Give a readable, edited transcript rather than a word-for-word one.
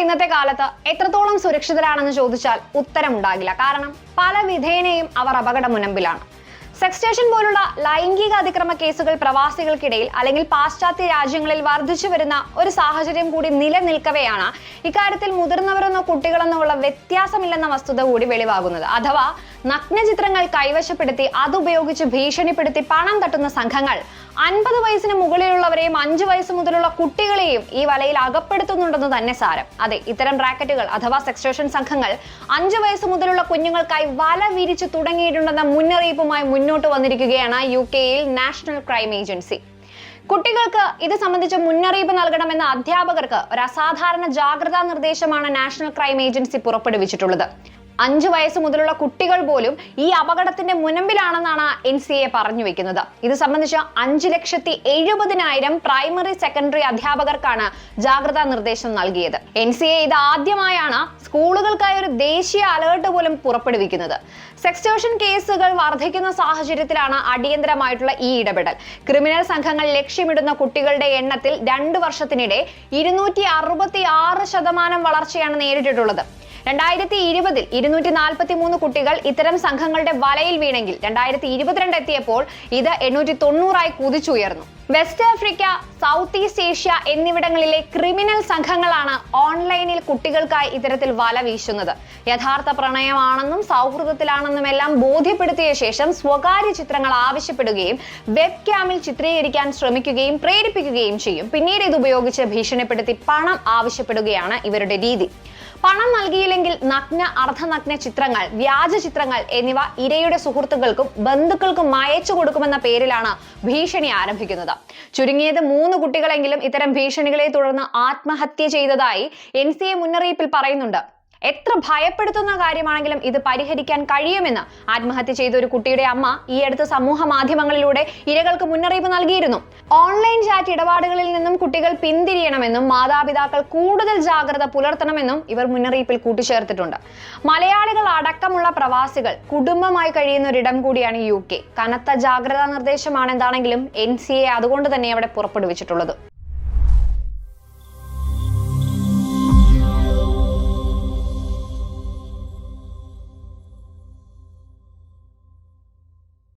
ഇന്നത്തെ കാലത്ത് എത്രത്തോളം സുരക്ഷിതരാണെന്ന് ചോദിച്ചാൽ ഉത്തരമുണ്ടാകില്ല. കാരണം പല വിധേനയും അവർ അപകട മുനമ്പിലാണ്. സെക്സ്റ്റേഷൻ പോലുള്ള ലൈംഗിക അതിക്രമ കേസുകൾ പ്രവാസികൾക്കിടയിൽ അല്ലെങ്കിൽ പാശ്ചാത്യ രാജ്യങ്ങളിൽ വർദ്ധിച്ചു വരുന്ന ഒരു സാഹചര്യം കൂടി നിലനിൽക്കവെയാണ് ഇക്കാര്യത്തിൽ മുതിർന്നവരെന്നോ കുട്ടികളെന്നോ ഉള്ള വ്യത്യാസമില്ലെന്ന വസ്തുത കൂടി വെളിവാകുന്നത്. അഥവാ നഗ്നചിത്രങ്ങൾ കൈവശപ്പെടുത്തി അതുപയോഗിച്ച് ഭീഷണിപ്പെടുത്തി പണം തട്ടുന്ന സംഘങ്ങൾ 50 വയസ്സിന് മുകളിലുള്ളവരെയും 5 വയസ്സ് മുതലുള്ള കുട്ടികളെയും ഈ വലയിൽ അകപ്പെടുത്തുന്നുണ്ടെന്ന് തന്നെ സാരം. അതെ, ഇത്തരം റാക്കറ്റുകൾ അഥവാ സെക്സ്റ്റേഷൻ സംഘങ്ങൾ 5 വയസ്സ് മുതലുള്ള കുഞ്ഞുങ്ങൾക്കായി വല വിരിച്ചു തുടങ്ങിയിട്ടുണ്ടെന്ന മുന്നറിയിപ്പുമായി മുന്നോട്ട് വന്നിരിക്കുകയാണ് UK-യിൽ നാഷണൽ ക്രൈം ഏജൻസി. കുട്ടികൾക്ക് ഇത് സംബന്ധിച്ച് മുന്നറിയിപ്പ് നൽകണമെന്ന അധ്യാപകർക്ക് ഒരു അസാധാരണ ജാഗ്രതാ നിർദ്ദേശമാണ് നാഷണൽ ക്രൈം ഏജൻസി പുറപ്പെടുവിച്ചിട്ടുള്ളത്. 5 വയസ്സ് മുതലുള്ള കുട്ടികൾ പോലും ഈ അപകടത്തിന്റെ മുനമ്പിലാണെന്നാണ് NCA പറഞ്ഞു വെക്കുന്നത്. ഇത് സംബന്ധിച്ച് 5,70,000 പ്രൈമറി സെക്കൻഡറി അധ്യാപകർക്കാണ് ജാഗ്രതാ നിർദ്ദേശം നൽകിയത്. NCA ഇത് ആദ്യമായാണ് സ്കൂളുകൾക്കായി ഒരു ദേശീയ അലേർട്ട് പോലും പുറപ്പെടുവിക്കുന്നത്. സെക്സ്റ്റേഷൻ കേസുകൾ വർദ്ധിക്കുന്ന സാഹചര്യത്തിലാണ് അടിയന്തരമായിട്ടുള്ള ഈ ഇടപെടൽ. ക്രിമിനൽ സംഘങ്ങൾ ലക്ഷ്യമിടുന്ന കുട്ടികളുടെ എണ്ണത്തിൽ 2 വർഷത്തിനിടെ 266% വളർച്ചയാണ് നേരിട്ടിട്ടുള്ളത്. 2020-ൽ 243 കുട്ടികൾ ഇത്തരം സംഘങ്ങളുടെ വലയിൽ വീണെങ്കിൽ 2022 എത്തിയപ്പോൾ ഇത് 890 കുതിച്ചുയർന്നു. West Africa, South East Asia എന്നിവിടങ്ങളിലെ ക്രിമിനൽ സംഘങ്ങളാണ് ഓൺലൈനിൽ കുട്ടികൾക്കായി ഇത്തരത്തിൽ വല വീശുന്നത്. യഥാർത്ഥ പ്രണയമാണെന്നും സൗഹൃദത്തിലാണെന്നും എല്ലാം ബോധ്യപ്പെടുത്തിയ ശേഷം സ്വകാര്യ ചിത്രങ്ങൾ ആവശ്യപ്പെടുകയും വെബ് ക്യാമിൽ ചിത്രീകരിക്കാൻ ശ്രമിക്കുകയും പ്രേരിപ്പിക്കുകയും ചെയ്യും. പിന്നീട് ഇത് ഉപയോഗിച്ച് ഭീഷണിപ്പെടുത്തി പണം ആവശ്യപ്പെടുകയാണ് ഇവരുടെ രീതി. പണം നൽകിയില്ലെങ്കിൽ നഗ്ന, അർദ്ധനഗ്ന ചിത്രങ്ങൾ, വ്യാജ ചിത്രങ്ങൾ എന്നിവ ഇരയുടെ സുഹൃത്തുക്കൾക്കും ബന്ധുക്കൾക്കും അയച്ചു കൊടുക്കുമെന്ന പേരിലാണ് ഭീഷണി ആരംഭിക്കുന്നത്. ചുരുങ്ങിയത് 3 കുട്ടികളെങ്കിലും ഇത്തരം ഭീഷണികളെ തുടർന്ന് ആത്മഹത്യ ചെയ്തതായി NCA മുന്നറിയിപ്പിൽ പറയുന്നുണ്ട്. എത്ര ഭയപ്പെടുത്തുന്ന കാര്യമാണെങ്കിലും ഇത് പരിഹരിക്കാൻ കഴിയുമെന്ന് ആത്മഹത്യ ചെയ്ത ഒരു കുട്ടിയുടെ അമ്മ ഈ അടുത്ത സമൂഹ മാധ്യമങ്ങളിലൂടെ ഇരകൾക്ക് മുന്നറിയിപ്പ് നൽകിയിരുന്നു. ഓൺലൈൻ ചാറ്റ് ഇടപാടുകളിൽ നിന്നും കുട്ടികൾ പിന്തിരിയണമെന്നും മാതാപിതാക്കൾ കൂടുതൽ ജാഗ്രത പുലർത്തണമെന്നും ഇവർ മുന്നറിയിപ്പിൽ കൂട്ടിച്ചേർത്തിട്ടുണ്ട്. മലയാളികൾ അടക്കമുള്ള പ്രവാസികൾ കുടുംബമായി കഴിയുന്ന ഒരിടം കൂടിയാണ് UK. കനത്ത ജാഗ്രതാ നിർദ്ദേശമാണ് എന്താണെങ്കിലും NCA അതുകൊണ്ട് തന്നെ അവിടെ പുറപ്പെടുവിച്ചിട്ടുള്ളത്.